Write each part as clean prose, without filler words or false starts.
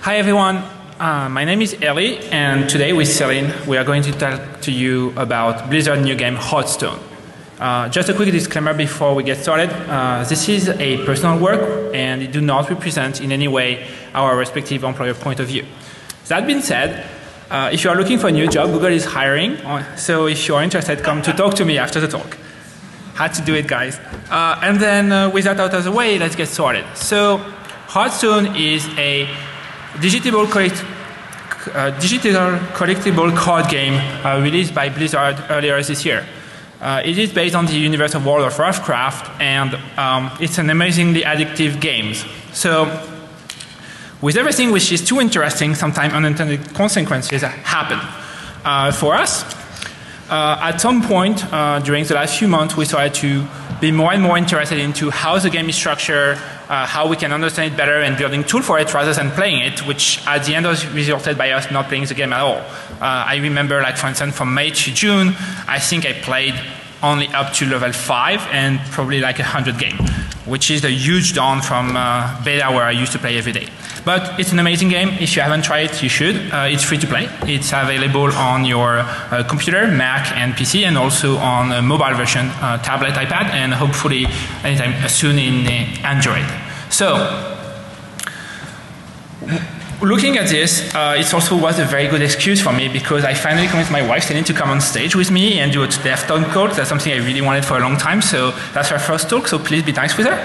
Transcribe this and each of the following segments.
Hi everyone, my name is Eli, and today with Celine we are going to talk to you about Blizzard's new game Hearthstone. Just a quick disclaimer before we get started. This is a personal work and it does not represent in any way our respective employer point of view. That being said, if you are looking for a new job, Google is hiring, so if you are interested, come to talk to me after the talk. Had to do it, guys. And then with that out of the way, let's get started. So Hearthstone is a digital collectible card game released by Blizzard earlier this year. It is based on the universe of World of Warcraft, and it's an amazingly addictive game. So with everything which is too interesting, sometimes unintended consequences happen. For us, at some point during the last few months, we started to be more and more interested into how the game is structured, how we can understand it better and building tools for it rather than playing it, which at the end was resulted by us not playing the game at all. I remember, like for instance, from May to June, I think I played only up to level 5 and probably like 100 games, which is a huge down from beta where I used to play every day. But it's an amazing game. If you haven't tried it, you should. It's free to play. It's available on your computer, Mac and PC, and also on a mobile version, tablet, iPad, and hopefully anytime soon in Android. So, looking at this, it also was a very good excuse for me because I finally convinced my wife to come on stage with me and do a dev talk. That's something I really wanted for a long time, so that's her first talk, so please be nice with her.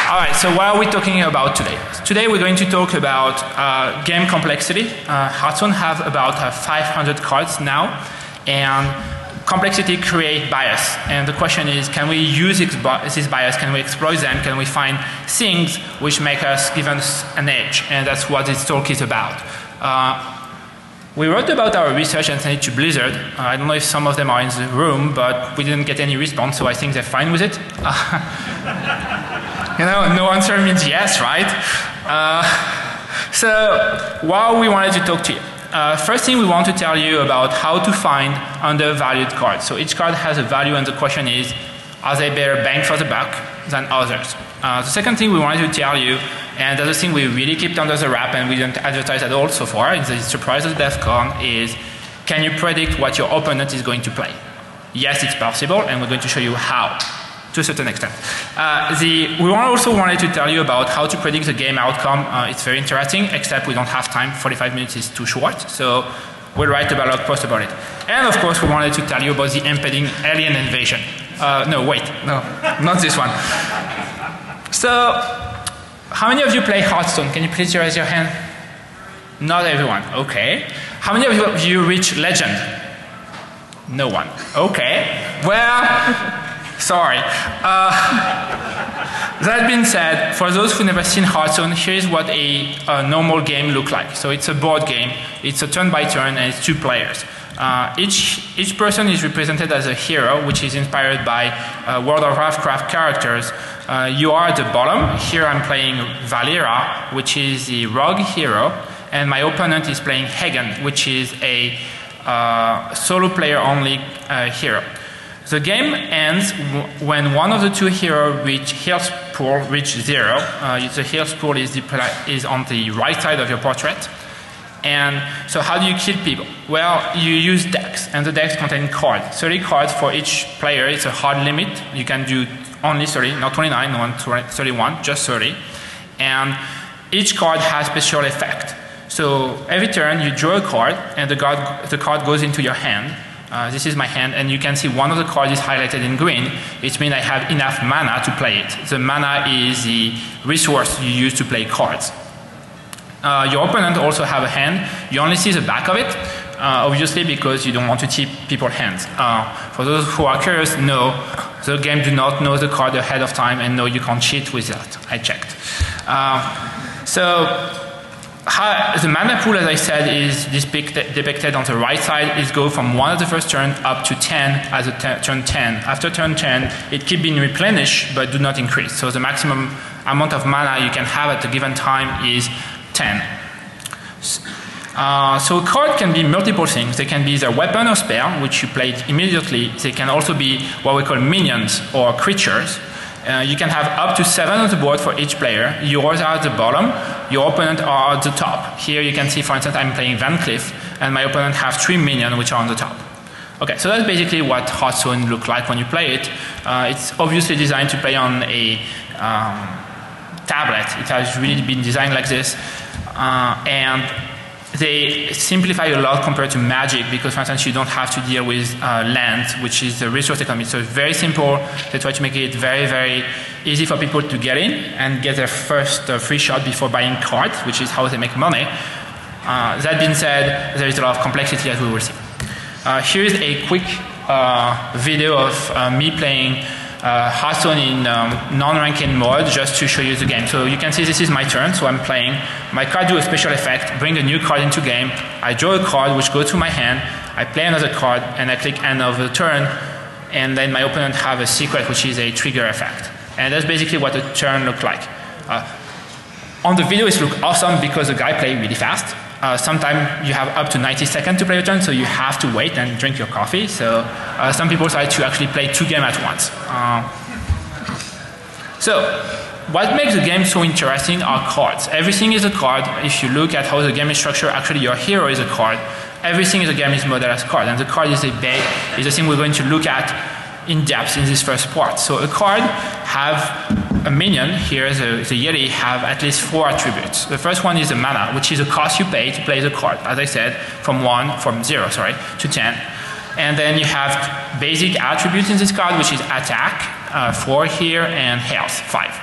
Alright, so what are we talking about today? Today we're going to talk about game complexity. Hearthstone have about 500 cards now, and complexity creates bias. And the question is, can we use this bias? Can we exploit them? Can we find things which make us give us an edge? And that's what this talk is about. We wrote about our research and sent it to Blizzard. I don't know if some of them are in the room, but we didn't get any response, so I think they're fine with it. You know, no answer means yes, right? So, why we wanted to talk to you. First thing we want to tell you about how to find undervalued cards. So each card has a value, and the question is, are they better bang for the buck than others? The second thing we wanted to tell you, and the other thing we really kept under the wrap and we didn't advertise at all so far, it's a surprise at DEFCON, is can you predict what your opponent is going to play? Yes, it's possible, and we're going to show you how, to a certain extent. We also wanted to tell you about how to predict the game outcome. It's very interesting, except we don't have time. 45 minutes is too short, so we'll write a blog post about it. And of course, we wanted to tell you about the impending alien invasion. No, wait, no, not this one. So, how many of you play Hearthstone? Can you please raise your hand? Not everyone, okay. How many of you reach Legend? No one, okay. Well, sorry. That being said, for those who've never seen Hearthstone, here's what a normal game looks like. So it's a board game, it's a turn by turn, and it's 2 players. Each person is represented as a hero, which is inspired by World of Warcraft characters. You are at the bottom. Here I'm playing Valera, which is the rogue hero, and my opponent is playing Hagen, which is a solo player only hero. The game ends when one of the 2 heroes reach health pool reach 0. The health pool is on the right side of your portrait. And so how do you kill people? Well, you use decks, and the decks contain cards. 30 cards for each player. It's a hard limit. You can do only 30, not 29, not 31, just 30. And each card has special effect. So every turn you draw a card, and the card goes into your hand. This is my hand, and you can see one of the cards is highlighted in green. It means I have enough mana to play it. The mana is the resource you use to play cards. Your opponent also have a hand. You only see the back of it, obviously because you don't want to tip people's hands. For those who are curious, no, the game do not know the card ahead of time, and no, you can't cheat with that. I checked. The mana pool, as I said, is depicted on the right side. It goes from 1 at the first turn up to 10 as a turn 10. After turn 10, it keeps being replenished, but do not increase. So the maximum amount of mana you can have at a given time is 10. So a card can be multiple things. They can be either weapon or spell, which you play immediately. They can also be what we call minions or creatures. You can have up to 7 on the board for each player. Yours are at the bottom, your opponent are at the top. Here you can see, for instance, I'm playing Van Cleef, and my opponent have 3 minions which are on the top. Okay, so that's basically what Hearthstone looks like when you play it. It's obviously designed to play on a tablet. It has really been designed like this. And they simplify a lot compared to Magic because, for instance, you don't have to deal with land, which is the resource economy. So it's very simple. They try to make it very, very easy for people to get in and get their first free shot before buying cards, which is how they make money. That being said, there is a lot of complexity, as we will see. Here is a quick video of me playing Hearthstone in non-ranking mode just to show you the game. So you can see this is my turn, so I'm playing. My card do a special effect, bring a new card into game. I draw a card which goes to my hand. I play another card and I click end of the turn, and then my opponent have a secret which is a trigger effect. And that's basically what the turn looked like. On the video it looks awesome because the guy played really fast. Sometimes you have up to 90 seconds to play a turn, so you have to wait and drink your coffee. So some people try to actually play 2 games at once. So what makes the game so interesting are cards. Everything is a card. If you look at how the game is structured, actually your hero is a card. Everything in the game is modeled as card, and the card is the thing we're going to look at in depth in this first part. So a card have a minion, here the Yeti, have at least 4 attributes. The first one is the mana, which is a cost you pay to play the card, as I said, from 0 to 10. And then you have basic attributes in this card, which is attack, 4 here, and health, 5.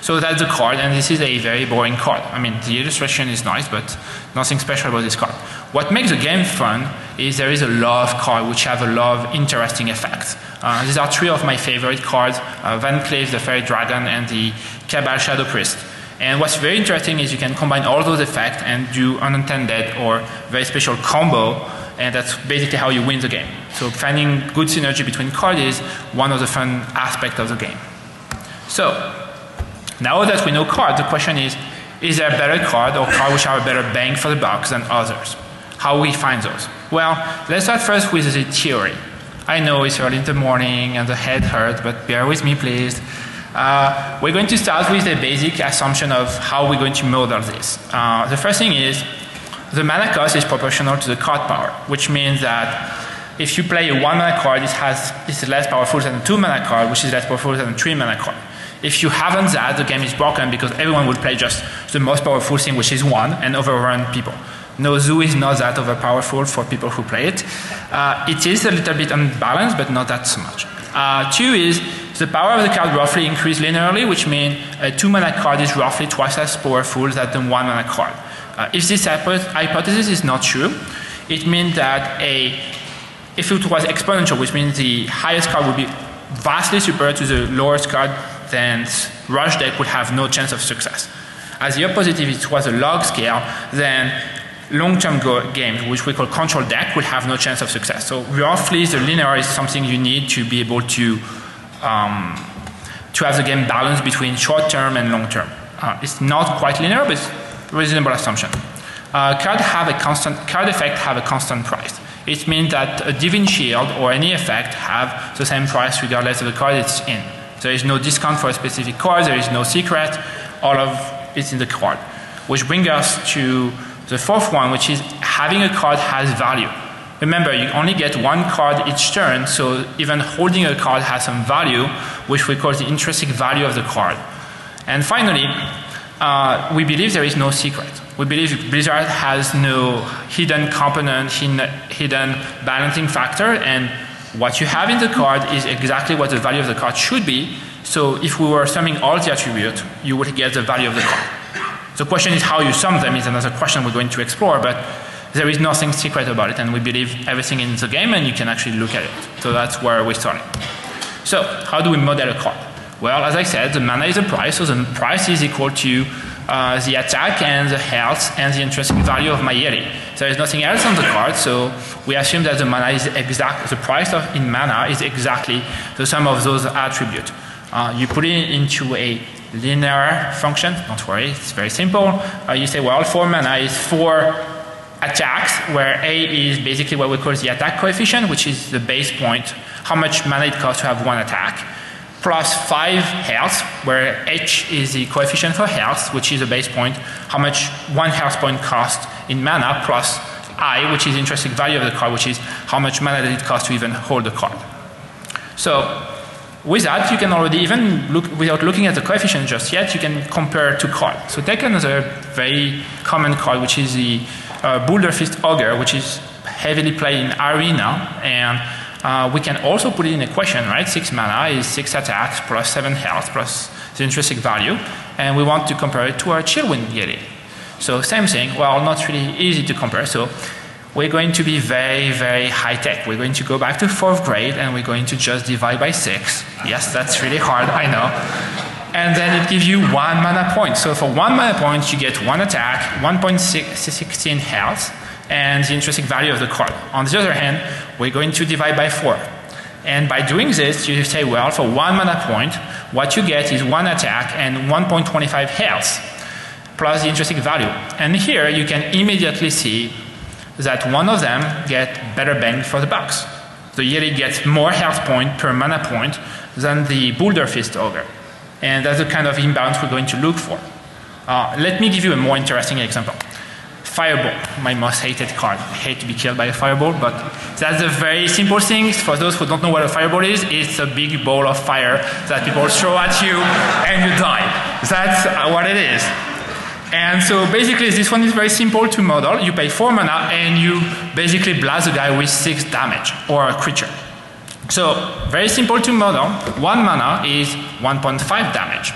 So that's the card, and this is a very boring card. I mean, the illustration is nice, but nothing special about this card. What makes the game fun is there is a lot of cards which have a lot of interesting effects. These are 3 of my favorite cards, Van Cleef, the Fairy Dragon, and the Cabal Shadow Priest. And what's very interesting is you can combine all those effects and do unintended or very special combo, and that's basically how you win the game. So finding good synergy between cards is one of the fun aspects of the game. So now that we know cards, the question is there a better card or card which have a better bang for the buck than others? How we find those? Well, let's start first with the theory. I know it's early in the morning and the head hurts, but bear with me, please. We're going to start with the basic assumption of how we're going to model this. The first thing is the mana cost is proportional to the card power, which means that if you play a 1 mana card, it's less powerful than a 2 mana card, which is less powerful than a 3 mana card. If you haven't that, the game is broken because everyone will play just the most powerful thing, which is 1, and overrun people. No, Zoo is not that overpowerful for people who play it. It is a little bit unbalanced, but not that so much. 2 is the power of the card roughly increases linearly, which means a 2 mana card is roughly twice as powerful than the 1 mana card. If this hypothesis is not true, it means that if it was exponential, which means the highest card would be vastly superior to the lowest card, then Rush deck would have no chance of success. As the opposite, if it was a log scale, then long-term games, which we call control deck, will have no chance of success. So roughly, the linear is something you need to be able to have the game balanced between short-term and long-term. It's not quite linear, but it's a reasonable assumption. Card effect have a constant price. It means that a Divine Shield or any effect have the same price regardless of the card it's in. There is no discount for a specific card, there is no secret, all of it's in the card. Which brings us to the fourth one, which is having a card has value. Remember, you only get 1 card each turn, so even holding a card has some value, which we call the intrinsic value of the card. And finally, we believe there is no secret. We believe Blizzard has no hidden component, hidden balancing factor, and what you have in the card is exactly what the value of the card should be. So if we were summing all the attributes, you would get the value of the card. The question is how you sum them is another question we're going to explore, but there is nothing secret about it, and we believe everything in the game, and you can actually look at it. So that's where we started. So how do we model a card? Well, as I said, the mana is a price, so the price is equal to the attack and the health and the intrinsic value of my Yeti. There is nothing else on the card, so we assume that the mana is the price in mana is exactly the sum of those attributes. You put it into a linear function, don't worry, it's very simple. You say, well, 4 mana is 4 attacks, where A is basically what we call the attack coefficient, which is the base point, how much mana it costs to have one attack, plus 5 health, where H is the coefficient for health, which is the base point, how much 1 health point costs in mana, plus I, which is the intrinsic value of the card, which is how much mana does it cost to even hold the card. So with that, you can already, even look, without looking at the coefficient just yet, you can compare two cards. So take another very common card, which is the Boulder Fist Ogre, which is heavily played in Arena, and we can also put it in equation, right? 6 mana is 6 attacks plus 7 health plus the intrinsic value, and we want to compare it to our Chillwind Yeti. So same thing, well, not really easy to compare, so we're going to be very, very high tech. We're going to go back to 4th grade and we're going to just divide by 6. Yes, that's really hard, I know. And then it gives you 1 mana point. So for 1 mana point, you get 1 attack, 1.16 health, and the intrinsic value of the card. On the other hand, we're going to divide by 4. And by doing this, you say, well, for 1 mana point, what you get is 1 attack and 1.25 health, plus the intrinsic value. And here you can immediately see that one of them get better bang for the bucks. The Yeti gets more health point per mana point than the Boulder Fist Ogre. And that's the kind of imbalance we're going to look for. Let me give you a more interesting example. Fireball, my most hated card. I hate to be killed by a fireball, but that's a very simple thing. For those who don't know what a fireball is, it's a big ball of fire that people throw at you and you die. That's what it is. And so basically this one is very simple to model. You pay 4 mana and you basically blast the guy with 6 damage, or a creature. So very simple to model. 1 mana is 1.5 damage.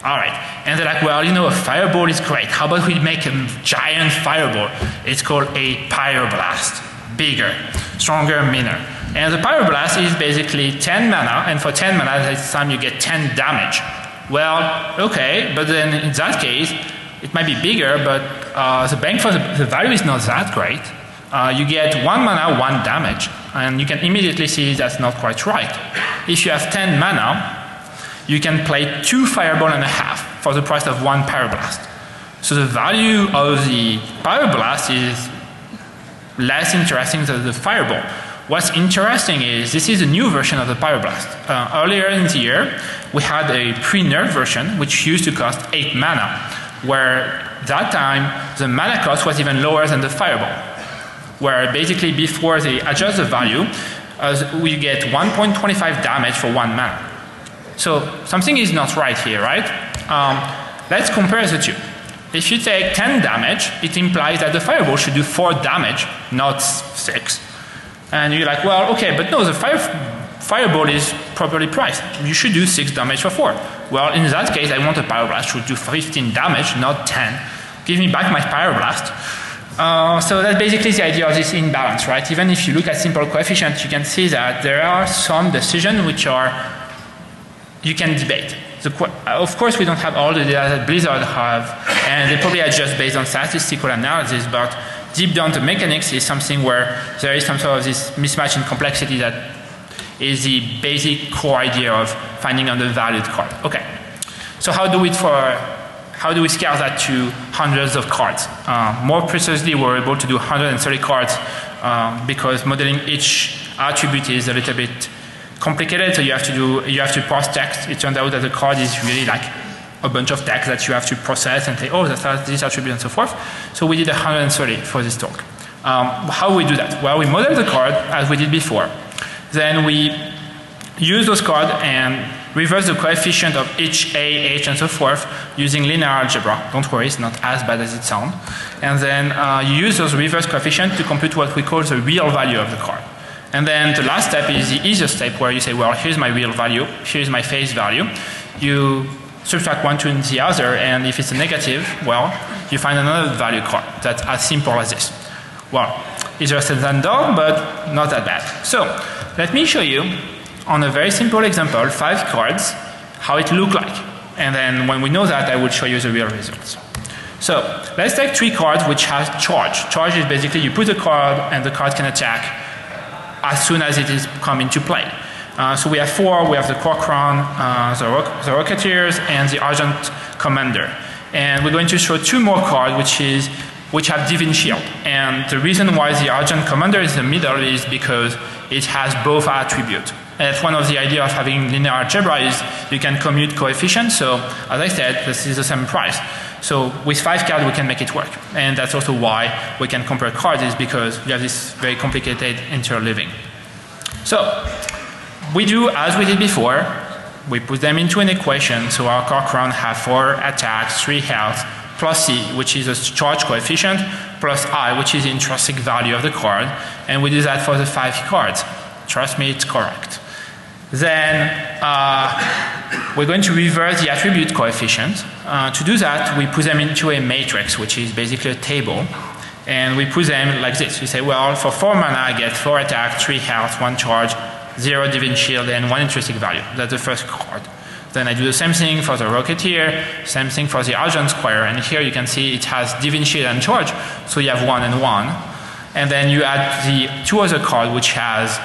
Alright, and they're like, well, you know, a fireball is great. How about we make a giant fireball? It's called a pyroblast. Bigger, stronger, meaner. And the pyroblast is basically 10 mana, and for 10 mana this time you get 10 damage. Well, okay, but then in that case, it might be bigger, but the bang for the value is not that great. You get 1 mana, 1 damage, and you can immediately see that's not quite right. If you have 10 mana, you can play 2 fireball and a half for the price of 1 pyroblast. So the value of the pyroblast is less interesting than the fireball. What's interesting is this is a new version of the pyroblast. Earlier in the year, we had a pre-nerf version which used to cost 8 mana, where that time the mana cost was even lower than the fireball. Where basically before they adjust the value, we get 1.25 damage for 1 mana. So something is not right here, right? Let's compare the two. If you take 10 damage, it implies that the fireball should do 4 damage, not 6. And you're like, well, okay, but no, the fireball is properly priced. You should do 6 damage for 4. Well, in that case, I want a pyroblast to do 15 damage, not 10. Give me back my pyroblast. So that's basically the idea of this imbalance, right? Even if you look at simple coefficients, you can see that there are some decisions which are, you can debate. Of course, we don't have all the data that Blizzard have, and they probably adjust based on statistical analysis, but deep down the mechanics is something where there is some sort of this mismatch in complexity that is the basic core idea of finding an undervalued card. Okay, so how do we scale that to hundreds of cards? More precisely, we're able to do 130 cards because modeling each attribute is a little bit complicated. So you have to parse text. It turns out that the card is really like a bunch of text that you have to process and say, oh, that has this attribute and so forth. So we did 130 for this talk. How do we do that? Well, we model the card as we did before. Then we use those cards and reverse the coefficient of each A, H, and so forth using linear algebra. Don't worry, it's not as bad as it sounds. And then you use those reverse coefficients to compute what we call the real value of the card. And then the last step is the easiest step where you say, well, here's my real value, here's my face value. You subtract one to the other, and if it's a negative, well, you find another value card that's as simple as this. Well, easier said than done, but not that bad. So let me show you on a very simple example, 5 cards, how it look like. And then when we know that, I will show you the real results. So let's take 3 cards which has charge. Charge is basically you put a card and the card can attack as soon as it is come into play. So we have 4, we have the Corcoran, the Rocketeers, and the Argent Commander. And we're going to show 2 more cards, which is which have Divine Shield. And the reason why the Argent Commander is in the middle is because it has both attributes. And that's one of the ideas of having linear algebra is you can commute coefficients. So as I said, this is the same price. So with 5 cards, we can make it work. And that's also why we can compare cards is because you have this very complicated interleaving. So we do as we did before. We put them into an equation. So our card crown have 4 attacks, 3 health, plus C, which is a charge coefficient, plus I, which is the intrinsic value of the card. And we do that for the 5 cards. Trust me, it's correct. Then we're going to reverse the attribute coefficient. To do that, we put them into a matrix, which is basically a table. And we put them like this. You say, well, for 4 mana, I get 4 attack, 3 health, 1 charge, 0 Divine Shield, and 1 intrinsic value. That's the first card. Then I do the same thing for the Rocketeer, same thing for the Argent Squire. And here you can see it has Divine Shield and charge, so you have 1 and 1. And then you add the 2 other cards, which has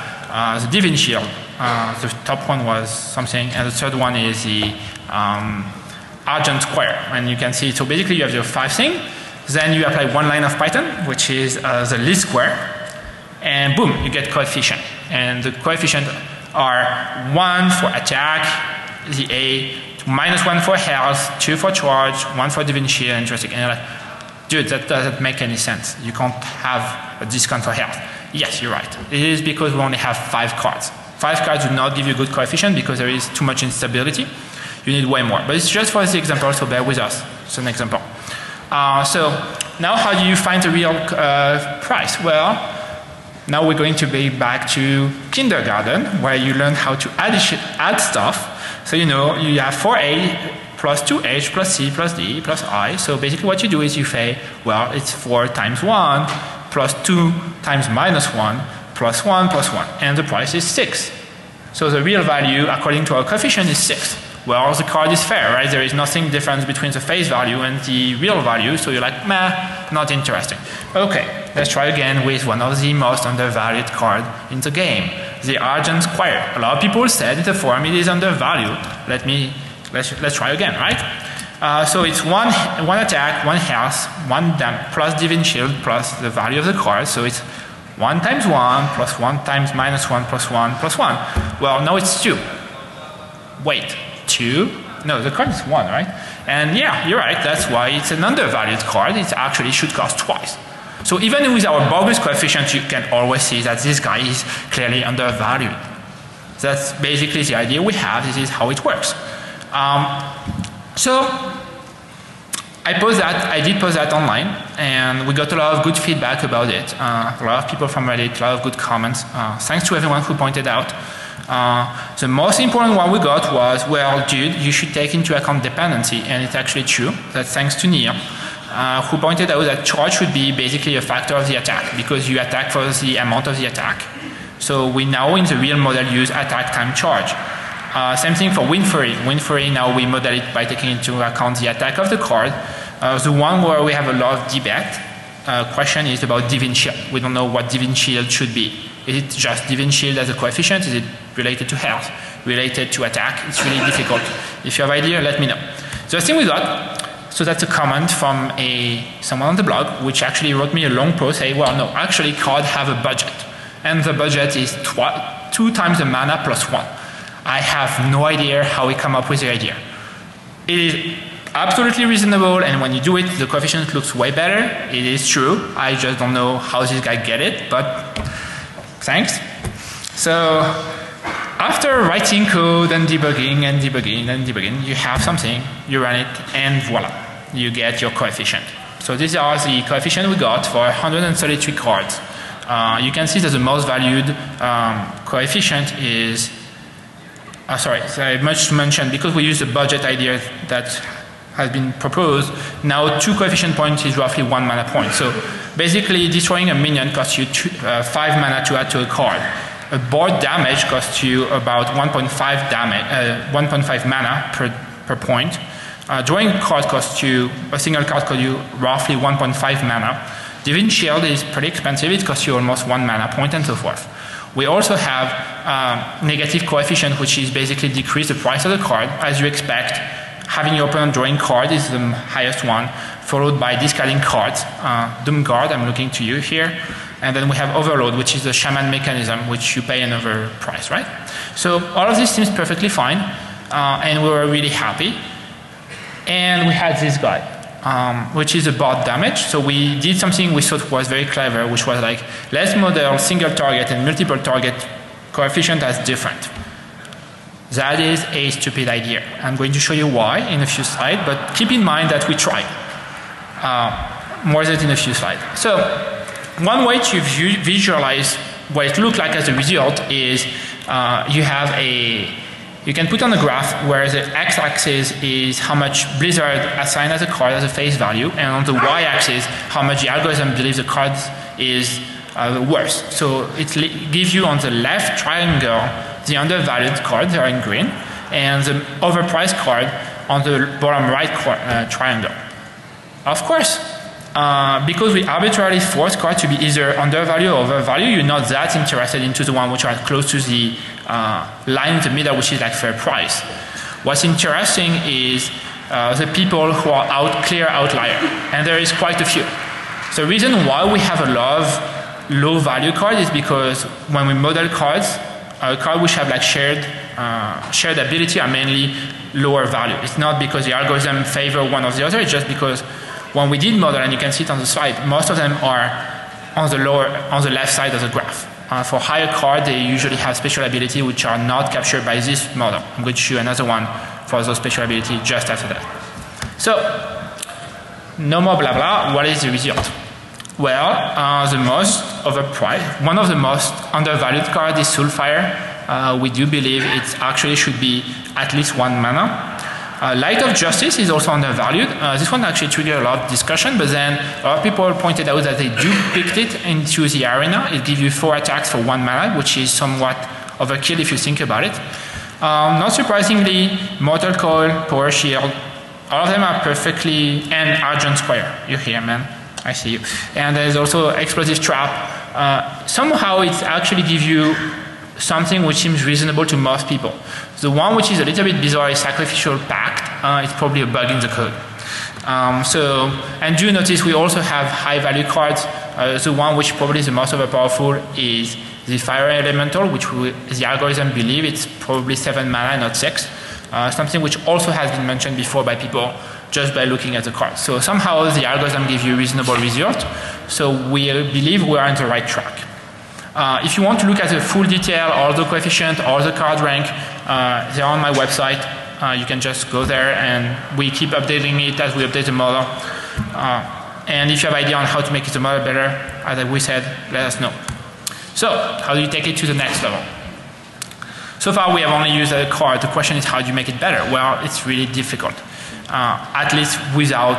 the Divine Shield. The top one was something, and the third one is the Argent Square. And you can see, so basically you have your 5 thing, then you apply 1 line of Python, which is the least square, and boom, you get coefficient. And the coefficient are 1 for attack, the A, -1 for health, 2 for charge, 1 for Divine Shield, and intrinsic. And you're like, dude, that doesn't make any sense. You can't have a discount for health. Yes, you're right. It is because we only have 5 cards. 5 cards do not give you good coefficient because there is too much instability. You need way more. But it's just for this example, so bear with us. It's an example. So now how do you find the real price? Well, now we're going to be back to kindergarten, where you learn how to add stuff. So you know, you have 4A plus 2H plus C plus D plus I. So basically what you do is you say, well, it's 4 times 1 plus 2 times -1 plus 1 plus 1. And the price is 6. So the real value, according to our coefficient, is 6. Well, the card is fair, right? There is nothing different between the face value and the real value. So you're like, meh, not interesting. Okay, let's try again with one of the most undervalued cards in the game, the Argent Squire. A lot of people said in the forum it is undervalued. Let's try again, right? So it's one attack, 1 health, 1 plus Divine Shield plus the value of the card. So it's 1 times 1 plus 1 times -1 plus 1 plus 1. Well, now it's 2. Wait, 2? No, the card is 1, right? And yeah, you're right. That's why it's an undervalued card. It actually should cost twice. So even with our bogus coefficient, you can always see that this guy is clearly undervalued. That's basically the idea we have. This is how it works. So I did post that online, and we got a lot of good feedback about it. A lot of people from Reddit, a lot of good comments. Thanks to everyone who pointed out. The most important one we got was, well, dude, you should take into account dependency, and it's actually true. That's thanks to Neil, who pointed out that charge should be basically a factor of the attack, because you attack for the amount of the attack. So we now in the real model use attack time charge. Same thing for Wind Fury. Wind Fury, now we model it by taking into account the attack of the card. The one where we have a lot of debate question is about Divine Shield. We don't know what Divine Shield should be. Is it just Divine Shield as a coefficient? Is it related to health? Related to attack? It's really difficult. If you have idea, let me know. The thing we got, so that's a comment from someone on the blog, which actually wrote me a long post saying, well, no, actually cards have a budget. And the budget is 2 times the mana plus 1. I have no idea how we come up with the idea. It is absolutely reasonable, and when you do it, the coefficient looks way better. It is true. I just don't know how this guy get it, but thanks. So after writing code and debugging and debugging and debugging, you have something, you run it, and voila, you get your coefficient. So these are the coefficient we got for 133 cards. You can see that the most valued coefficient is sorry, I must mention, because we use the budget idea that has been proposed, now 2 coefficient points is roughly 1 mana point. So basically destroying a minion costs you 5 mana to add to a card. A board damage costs you about 1.5 damage, 1.5 mana per point. Drawing a card costs you, a single card costs you roughly 1.5 mana. Divine Shield is pretty expensive, it costs you almost 1 mana point and so forth. We also have negative coefficient, which is basically decrease the price of the card. As you expect, having your opponent drawing cards is the highest one, followed by discarding cards. Doom Guard, I'm looking to you here. And then we have Overload, which is the shaman mechanism, which you pay another price, right? So all of this seems perfectly fine, and we were really happy. And we had this guy, which is a bot damage. So we did something we thought was very clever, which was like, let's model single target and multiple target coefficient as different. That is a stupid idea. I'm going to show you why in a few slides, but keep in mind that we tried. More than in a few slides. So one way to visualize what it looks like as a result is you can put on a graph where the x-axis is how much Blizzard assigned as a card as a face value, and on the y-axis how much the algorithm believes the card is worth. So it gives you on the left triangle the undervalued cards, they are in green, and the overpriced card on the bottom right triangle. Of course, because we arbitrarily force cards to be either undervalued or overvalued, you're not that interested into the one which are close to the line in the middle, which is like fair price. What's interesting is the people who are clear outlier, and there is quite a few. The reason why we have a lot of low value cards is because when we model cards, cards which have like shared ability are mainly lower value. It's not because the algorithm favor one or the other, it's just because when we did model, and you can see it on the slide, most of them are on the left side of the graph. For higher cards, they usually have special ability which are not captured by this model. I'm going to show you another one for those special ability just after that. So, no more blah blah. What is the result? Well, one of the most undervalued cards is Soulfire. We do believe it actually should be at least 1 mana. Light of Justice is also undervalued. This one actually triggered a lot of discussion, but then a lot of people pointed out that they do pick it into the arena. It gives you 4 attacks for 1 mana, which is somewhat overkill if you think about it. Not surprisingly, Mortal Coil, Power Shield, all of them are perfectly, and Argent Square. You're here, man. I see you. And there's also Explosive Trap. Somehow it actually gives you something which seems reasonable to most people. The one which is a little bit bizarre is Sacrificial Pact. It's probably a bug in the code. And do notice we also have high value cards. The one which probably is the most overpowerful is the Fire Elemental, which the algorithm believe it's probably 7 mana, not 6. Something which also has been mentioned before by people just by looking at the cards. So somehow the algorithm gives you a reasonable result. So we believe we are on the right track. If you want to look at the full detail, all the coefficient, all the card rank, they're on my website. You can just go there, and we keep updating it as we update the model. And if you have idea on how to make the model better, as we said, let us know. So, how do you take it to the next level? So far we have only used a card. The question is, how do you make it better? Well, it's really difficult, at least without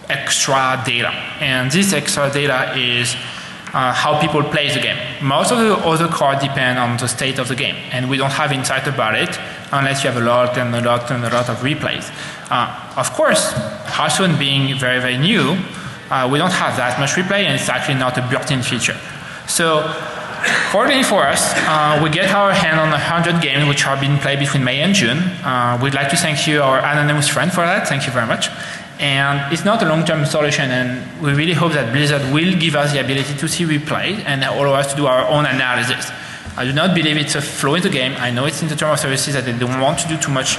extra data. And this extra data is how people play the game. Most of the other cards depend on the state of the game, and we don't have insight about it unless you have a lot and a lot and a lot of replays. Of course, Hearthstone being very, very new, we don't have that much replay, and it's actually not a built-in feature. So, fortunately for us, we get our hand on 100 games which are being played between May and June. We'd like to thank you, our anonymous friend, for that. Thank you very much. And it's not a long-term solution, and we really hope that Blizzard will give us the ability to see replays and allow us to do our own analysis. I do not believe it's a flaw in the game. I know it's in the terms of services that they don't want to do too much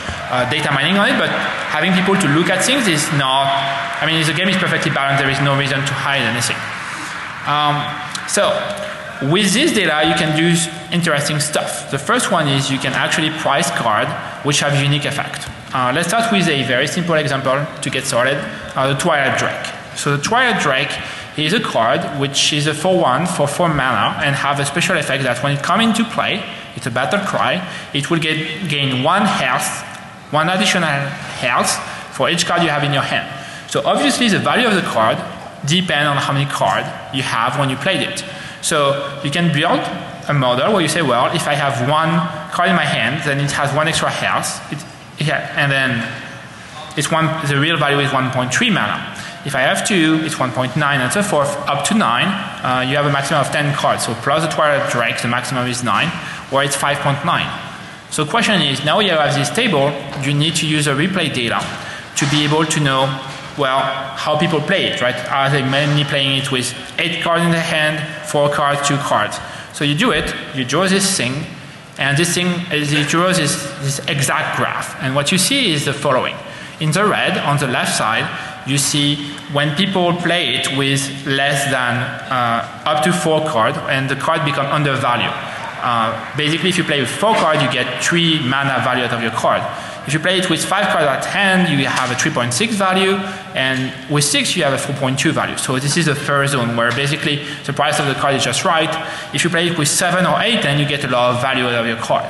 data mining on it, but having people to look at things is not, I mean, the game is perfectly balanced. There is no reason to hide anything. So with this data, you can do interesting stuff. The first one is you can actually price cards which have unique effect. Let's start with a very simple example to get started, the Twilight Drake. So the Twilight Drake is a card which is a 4/1 for 4 mana and have a special effect that when it comes into play, it's a battle cry, it will gain 1 health, 1 additional health for each card you have in your hand. So obviously the value of the card depends on how many cards you have when you played it. So you can build a model where you say, well, if I have 1 card in my hand, then it has 1 extra health. And then the real value is 1.3 mana. If I have 2, it's 1.9 and so forth, up to 9. You have a maximum of 10 cards. So plus the Twilight Drake, the maximum is 9, or it's 5.9. So the question is, now you have this table, you need to use a replay data to be able to know, well, how people play it, right? Are they mainly playing it with 8 cards in the hand, 4 cards, 2 cards? So you do it, you draw this thing, and this thing, it draws this exact graph. And what you see is the following. In the red, on the left side, you see when people play it with less than up to 4 cards, and the card become undervalued. Basically, if you play with 4 cards, you get 3 mana value out of your card. If you play it with 5 cards at hand, you have a 3.6 value, and with 6, you have a 4.2 value. So this is the first zone where basically the price of the card is just right. If you play it with 7 or 8, then you get a lot of value out of your card.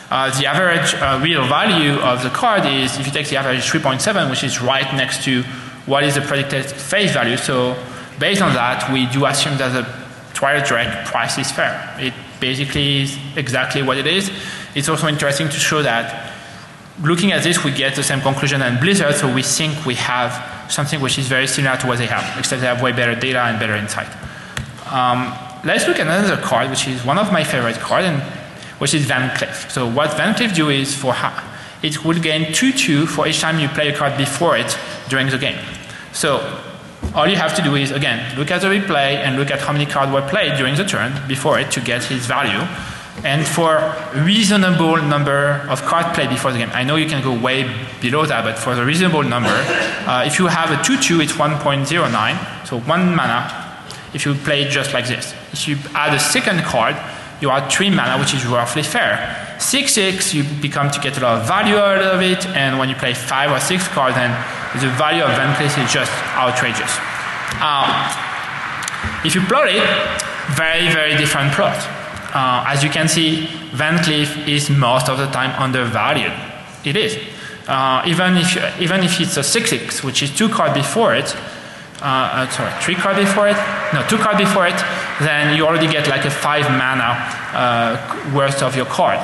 The average real value of the card is, if you take the average 3.7, which is right next to what is the predicted face value. So based on that, we do assume that the Twilight Drake price is fair. It basically is exactly what it is. It's also interesting to show that looking at this, we get the same conclusion as Blizzard, so we think we have something which is very similar to what they have, except they have way better data and better insight. Let's look at another card, which is one of my favorite cards, which is Van Cleef. So what Van Cleef do is, it will gain 2/2 for each time you play a card before it during the game. So all you have to do is, again, look at the replay and look at how many cards were played during the turn before it to get his value. And for a reasonable number of cards played before the game, I know you can go way below that, but for the reasonable number, if you have a 2/2, it's 1.09, so 1 mana if you play it just like this. If you add a second card, you add 3 mana, which is roughly fair. 6/6, you become to get a lot of value out of it, and when you play 5 or 6 cards, then the value of Van Cleef is just outrageous. If you plot it, very, very different plot. As you can see, Van Cleef is most of the time undervalued. It is. Even if it's a 6/6, which is 2 cards before it, 3 cards before it? No, 2 cards before it, then you already get like a 5 mana worth of your card.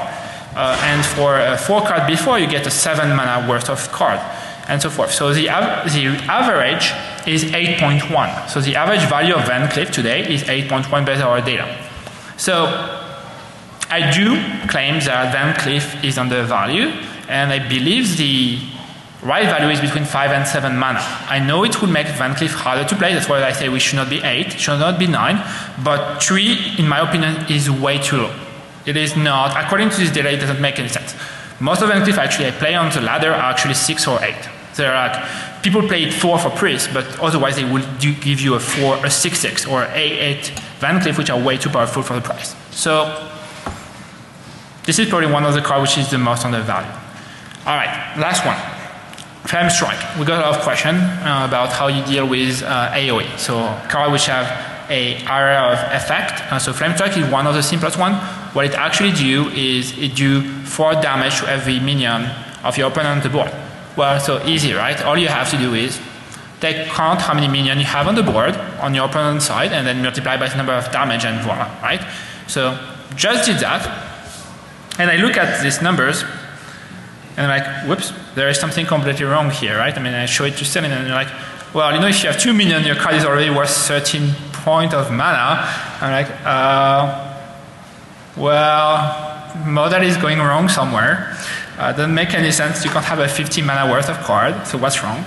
And for 4 cards before, you get a 7 mana worth of card, and so forth. So the average is 8.1. So the average value of Van Cleef today is 8.1 based on our data. So I do claim that Van Cleef is undervalued, and I believe the right value is between 5 and 7 mana. I know it would make Van Cleef harder to play, that's why I say we should not be 8, should not be 9, but 3, in my opinion, is way too low. It is not, according to this data, it doesn't make any sense. Most of Van Cleef actually I play on the ladder are actually 6 or 8. They're like, people play it 4 for priest, but otherwise they will give you a 6/6 or 8/8 Van Cleef, which are way too powerful for the price. So this is probably one of the cards which is the most undervalued. All right, last one. Flame Strike. We got a lot of questions about how you deal with AoE. So cards which have a area of effect. So Flame Strike is one of the simplest one. What it actually do is it do 4 damage to every minion of your opponent on the board. Well, so easy, right? All you have to do is count how many minions you have on the board on your opponent's side, and then multiply by the number of damage, and voila, right? So just did that, and I look at these numbers, and I'm like, whoops, there is something completely wrong here, right? I mean, I show it to Celine, and they're like, well, you know, if you have 2 minions, your card is already worth 13 points of mana. I'm like, well, model is going wrong somewhere. Doesn't make any sense. You can't have a 50 mana worth of card, so what's wrong?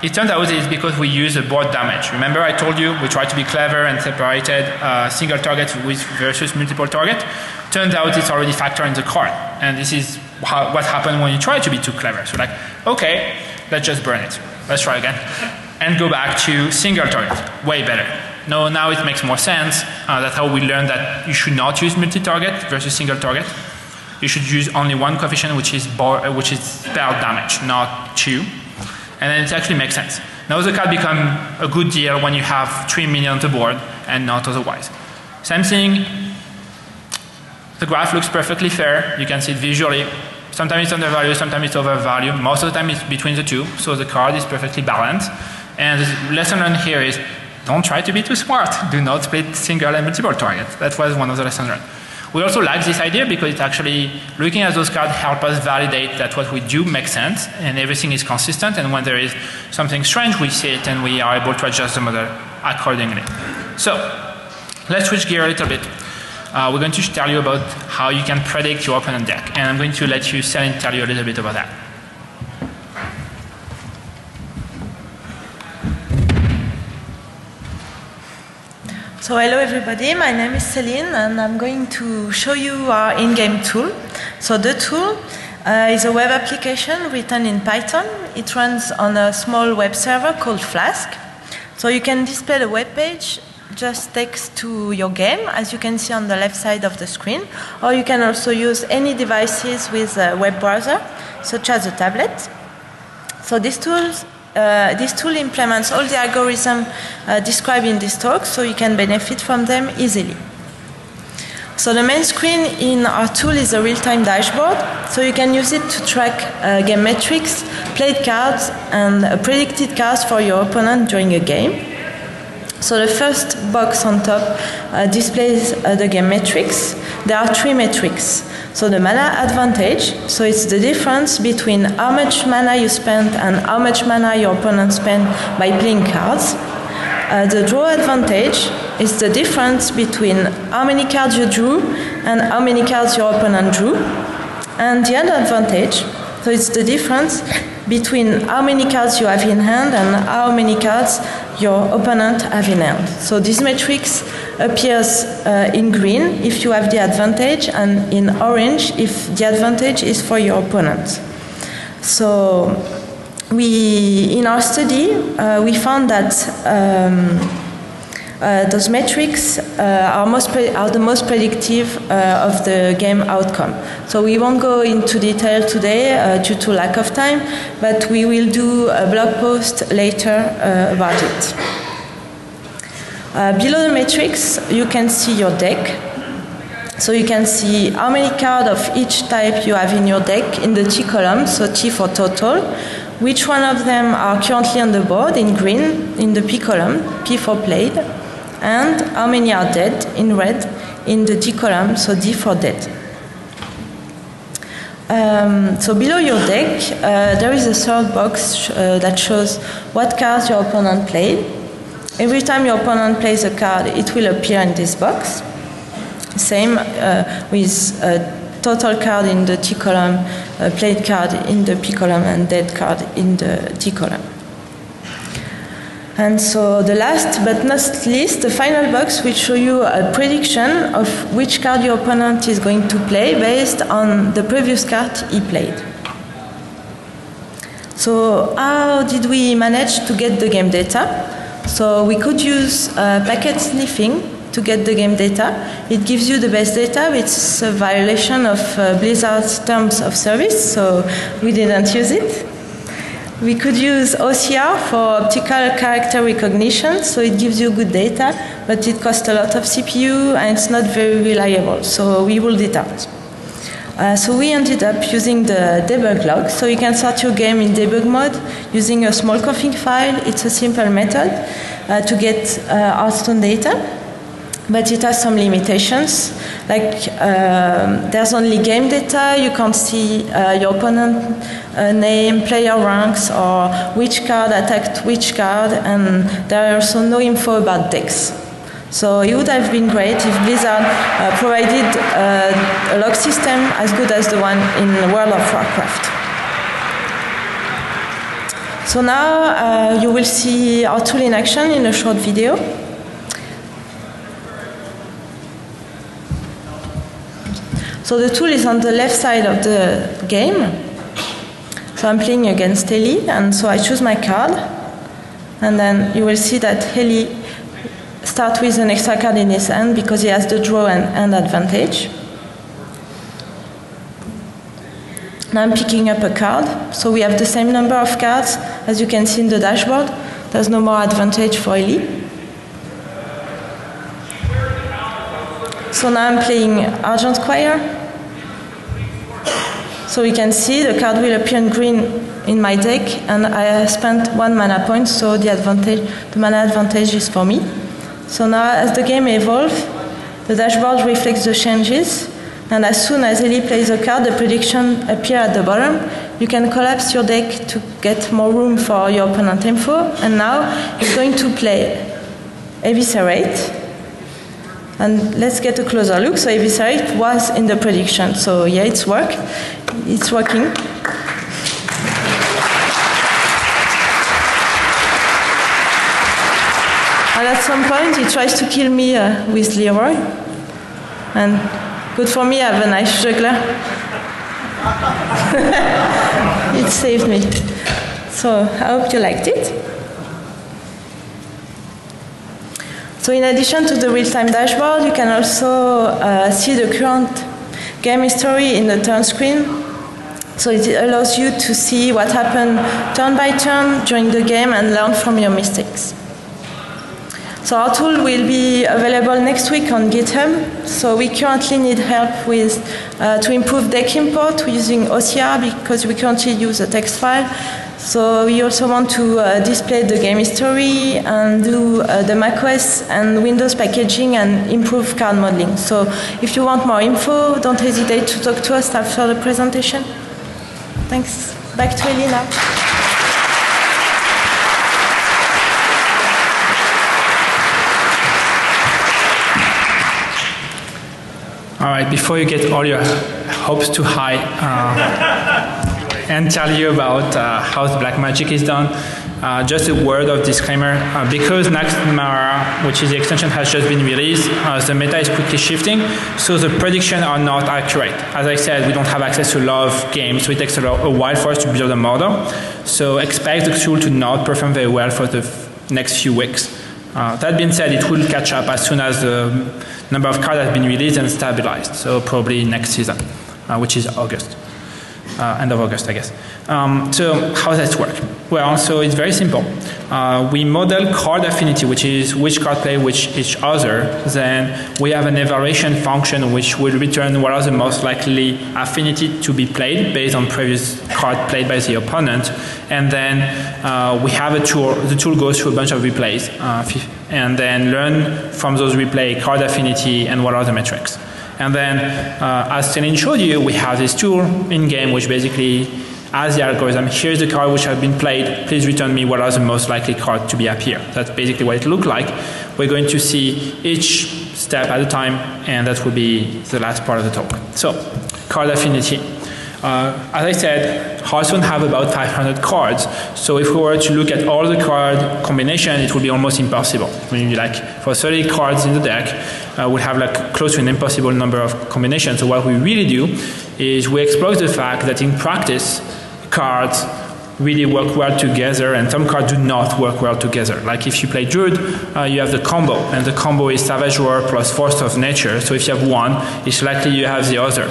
It turns out it's because we use a board damage. Remember I told you we tried to be clever and separated single target versus multiple target? Turns out it's already factored in the card. And this is what happens when you try to be too clever. So like, okay, let's just burn it. Let's try again. And go back to single target. Way better. No, now it makes more sense. That's how we learned that you should not use multi-target versus single target. You should use only 1 coefficient, which is spell damage, not 2. And then it actually makes sense. Now the card become a good deal when you have 3 minions on the board and not otherwise. Same thing, the graph looks perfectly fair. You can see it visually. Sometimes it's undervalued, sometimes it's overvalued. Most of the time it's between the two, so the card is perfectly balanced. And the lesson learned here is, don't try to be too smart. Do not split single and multiple targets. That was one of the lessons learned. We also like this idea because it's actually, looking at those cards help us validate that what we do makes sense and everything is consistent, and when there is something strange we see it and we are able to adjust the model accordingly. So let's switch gear a little bit. we're going to tell you about how you can predict your opponent deck. And I'm going to let you Celine tell you a little bit about that. So hello everybody, my name is Celine and I'm going to show you our in-game tool. So the tool is a web application written in Python. It runs on a small web server called Flask. So you can display the web page just text to your game, as you can see on the left side of the screen, or you can also use any devices with a web browser, such as a tablet. So this tool implements all the algorithms described in this talk, so you can benefit from them easily. So the main screen in our tool is a real-time dashboard, so you can use it to track game metrics, played cards, and predicted cards for your opponent during a game. So the first box on top displays the game metrics. There are 3 metrics. So the mana advantage, so it's the difference between how much mana you spend and how much mana your opponent spent by playing cards. The draw advantage is the difference between how many cards you drew and how many cards your opponent drew. And the other advantage, so it's the difference between how many cards you have in hand and how many cards your opponent have in hand. So this matrix appears in green if you have the advantage, and in orange if the advantage is for your opponent. So in our study, we found that those metrics are the most predictive of the game outcome. So we won't go into detail today due to lack of time, but we will do a blog post later about it. Below the metrics, you can see your deck. So you can see how many cards of each type you have in your deck in the T column, so T for total, which one of them are currently on the board in green in the P column, P for played, and how many are dead in red in the D column, so D for dead. So below your deck, there is a third box that shows what cards your opponent played. Every time your opponent plays a card, it will appear in this box. Same with total card in the T column, played card in the P column, and dead card in the D column. And so the last but not least, the final box will show you a prediction of which card your opponent is going to play based on the previous card he played. So how did we manage to get the game data? So we could use packet sniffing to get the game data. It gives you the best data. It's a violation of Blizzard's terms of service, so we didn't use it. We could use OCR for optical character recognition, so it gives you good data, but it costs a lot of CPU and it's not very reliable, so we ruled it out. So we ended up using the debug log, so you can start your game in debug mode using a small config file. It's a simple method to get Hearthstone data, but it has some limitations. Like there's only game data, you can't see your opponent name, player ranks, or which card attacked which card, and there are also no info about decks. So it would have been great if Blizzard provided a log system as good as the one in World of Warcraft. So now you will see our tool in action in a short video. So the tool is on the left side of the game. So I'm playing against Heli, and so I choose my card, and then you will see that Heli starts with an extra card in his hand because he has the draw and advantage. Now I'm picking up a card, so we have the same number of cards as you can see in the dashboard. There's no more advantage for Heli. So now I'm playing Argent Squire. So we can see the card will appear in green in my deck, and I spent 1 mana point, so the mana advantage is for me. So now as the game evolves, the dashboard reflects the changes, and as soon as Heli plays a card, the prediction appears at the bottom. You can collapse your deck to get more room for your opponent info, and now it's going to play Eviscerate. And let's get a closer look. So Eviscerate was in the prediction. So yeah, it's working. And at some point, he tries to kill me with Leroy. And good for me, I have a nice juggler. It saved me. So I hope you liked it. So in addition to the real-time dashboard, you can also see the current game history in the turn screen. So it allows you to see what happened turn by turn during the game and learn from your mistakes. So our tool will be available next week on GitHub. So we currently need help with to improve deck import using OCR because we currently use a text file. So we also want to display the game history and do the macOS and Windows packaging and improve card modeling. So if you want more info, don't hesitate to talk to us after the presentation. Thanks. Back to Ellie now. All right, before you get all your hopes too high and tell you about how the black magic is done, just a word of disclaimer. Because Naxxmara, which is the extension, has just been released, the meta is quickly shifting, so the predictions are not accurate. As I said, we don't have access to a lot of games, so it takes a while for us to build a model. So expect the tool to not perform very well for the next few weeks. That being said, it will catch up as soon as the number of cards has been released and stabilized, so probably next season, which is August, end of August, I guess. So how does that work? Well, so it's very simple. We model card affinity, which is which card play with each other. Then we have an evaluation function which will return what are the most likely affinity to be played based on previous card played by the opponent. And then we have a tool. The tool goes through a bunch of replays and then learn from those replay card affinity and what are the metrics. And then, as Céline showed you, we have this tool in-game which basically has the algorithm. Here's the card which has been played. Please return me what are the most likely cards to be appear. That's basically what it looks like. We're going to see each step at a time, and that will be the last part of the talk. So, card affinity. As I said, Hearthstone have about 500 cards. So if we were to look at all the card combination, it would be almost impossible. Maybe like for 30 cards in the deck, we have like close to an impossible number of combinations. So what we really do is we exploit the fact that in practice, cards really work well together, and some cards do not work well together. Like if you play Druid, you have the combo, and the combo is Savage Roar plus Force of Nature. So if you have one, it's likely you have the other.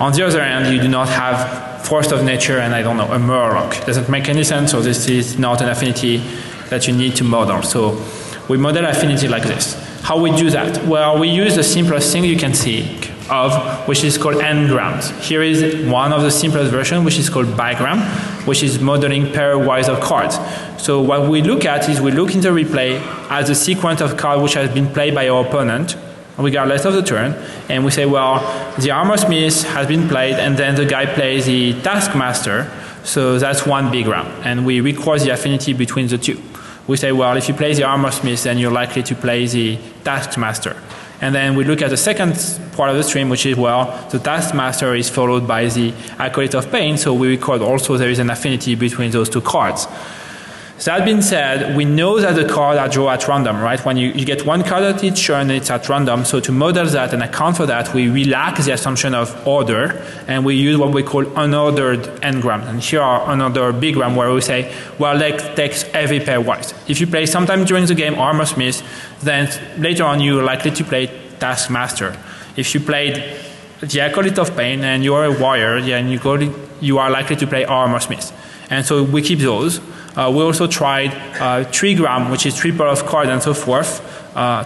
On the other hand, you do not have Force of Nature and, I don't know, a Murloc. Doesn't make any sense, so this is not an affinity that you need to model. So we model affinity like this. How we do that? Well, we use the simplest thing you can think of, which is called n-grams. Here is one of the simplest versions, which is called bigram, which is modeling pairwise of cards. So what we look at is we look in the replay as a sequence of cards which has been played by our opponent, regardless of the turn, and we say, well, the Armor Smith has been played, and then the guy plays the Taskmaster, so that's one big round, and we record the affinity between the two. We say, well, if you play the Armor Smith, then you're likely to play the Taskmaster. And then we look at the second part of the stream, which is, well, the Taskmaster is followed by the Acolyte of Pain, so we record also there is an affinity between those two cards. So that being said, we know that the cards are drawn at random, right? When you get one card at each turn, it's at random. So to model that and account for that, we relax the assumption of order, and we use what we call unordered n-grams. And here are unordered bigram, where we say, well, let's take every pairwise. If you play sometime during the game Armor Smith, then later on you're likely to play Taskmaster. If you played the Acolyte of Pain and you're a warrior, then you are likely to play Armor Smith. And so we keep those. We also tried trigram, which is triple of cards and so forth.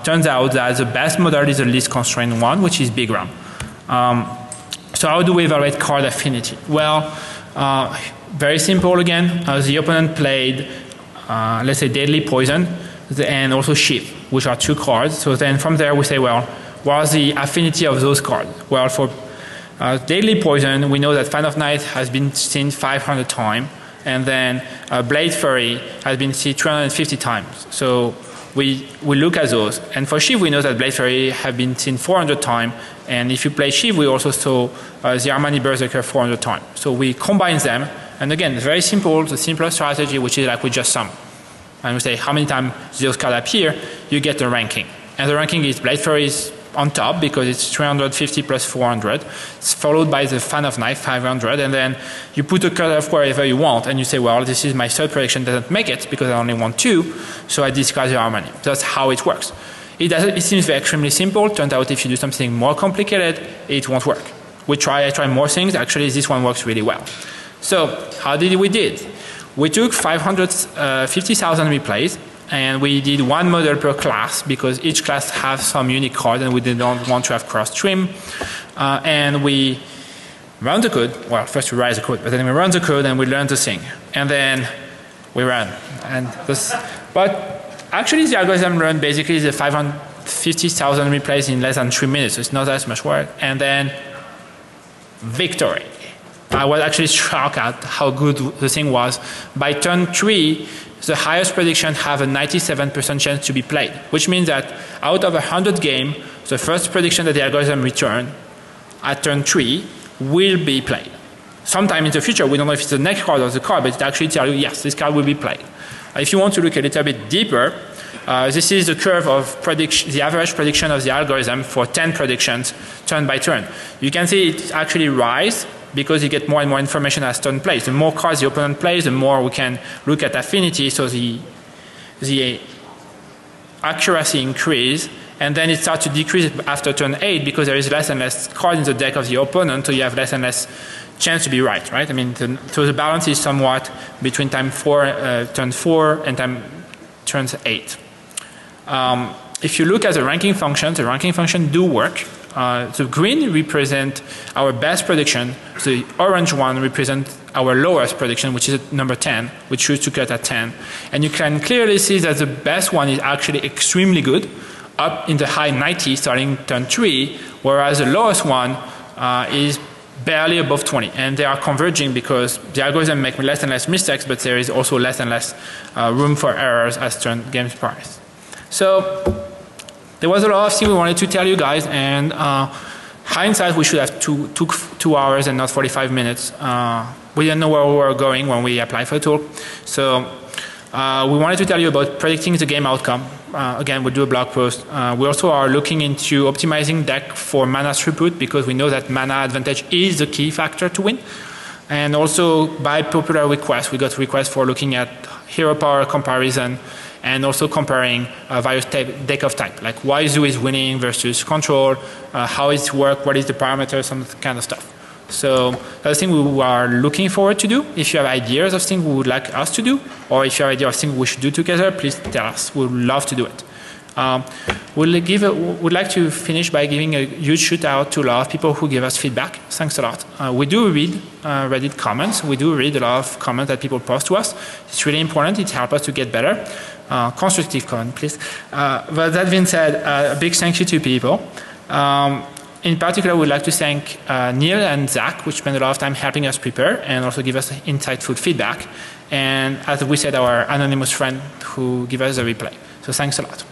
Turns out that the best model is the least constrained one, which is bigram. So how do we evaluate card affinity? Well, very simple again. The opponent played, let's say, Deadly Poison and also Shift, which are two cards. So then from there we say, well, what is the affinity of those cards? Well, for Deadly Poison, we know that Fan of Night has been seen 500 times. And then Blade Fury has been seen 350 times. So we look at those. And for Shiv, we know that Blade Fairy have been seen 400 times. And if you play Shiv, we also saw the Harmony Berserker 400 times. So we combine them. And again, very simple, the simplest strategy, which is like we just sum. And we say how many times those cards appear, you get the ranking. And the ranking is Blade Fairy is on top because it's 350 plus 400. It's followed by the Fan of Knife, 500. And then you put a cutoff wherever you want. And you say, well, this is my third prediction, doesn't make it because I only want 2. So I discard the Harmony. That's how it works. It seems extremely simple. Turns out if you do something more complicated, it won't work. I try more things. Actually, this one works really well. So how did we did? We took 550,000 replays. And we did one model per class because each class has some unique card and we didn't want to have cross-stream. And we run the code. Well, first we write the code, but then we run the code and we learn the thing. And then we run. But actually the algorithm learned basically the 550,000 replays in less than 3 minutes. So it's not as much work. And then victory. I was actually shocked at how good the thing was. By turn 3, the highest prediction have a 97% chance to be played, which means that out of 100 games, the first prediction that the algorithm return at turn 3 will be played. Sometime in the future, we don't know if it's the next card or the card, but it actually tells you, yes, this card will be played. If you want to look a little bit deeper, this is the curve of the average prediction of the algorithm for 10 predictions turn by turn. You can see it actually rise because you get more and more information as turn plays. The more cards the opponent plays, the more we can look at affinity, so the accuracy increase, and then it starts to decrease after turn 8 because there is less and less cards in the deck of the opponent, so you have less and less chance to be right? I mean, so the balance is somewhat between turn 4 and turn 8. If you look at the ranking function do work. The green represent our best prediction. The orange one represents our lowest prediction, which is at number 10. We choose to cut at 10. And you can clearly see that the best one is actually extremely good, up in the high 90s starting turn 3, whereas the lowest one is barely above 20. And they are converging because the algorithm makes less and less mistakes, but there is also less and less room for errors as turn games progress. So there was a lot of things we wanted to tell you guys, and hindsight, we should have took 2 hours and not 45 minutes. We didn't know where we were going when we applied for the tool. So we wanted to tell you about predicting the game outcome. Again, we'll do a blog post. We also are looking into optimizing deck for mana throughput because we know that mana advantage is the key factor to win. And also by popular request, we got requests for looking at hero power comparison and also comparing various deck of type, like why Zoo is winning versus control, how it works, what is the parameters, some kind of stuff. So that's the thing we are looking forward to do. If you have ideas of things we would like us to do, or if you have ideas of things we should do together, please tell us. We would love to do it. Would like to finish by giving a huge shout out to a lot of people who give us feedback. Thanks a lot. We do read Reddit comments. We do read a lot of comments that people post to us. It's really important. It helps us to get better. Constructive comment, please. But that being said, a big thank you to people. In particular, we'd like to thank Neil and Zach, who spent a lot of time helping us prepare and also give us insightful feedback. And as we said, our anonymous friend who gave us a replay. So thanks a lot.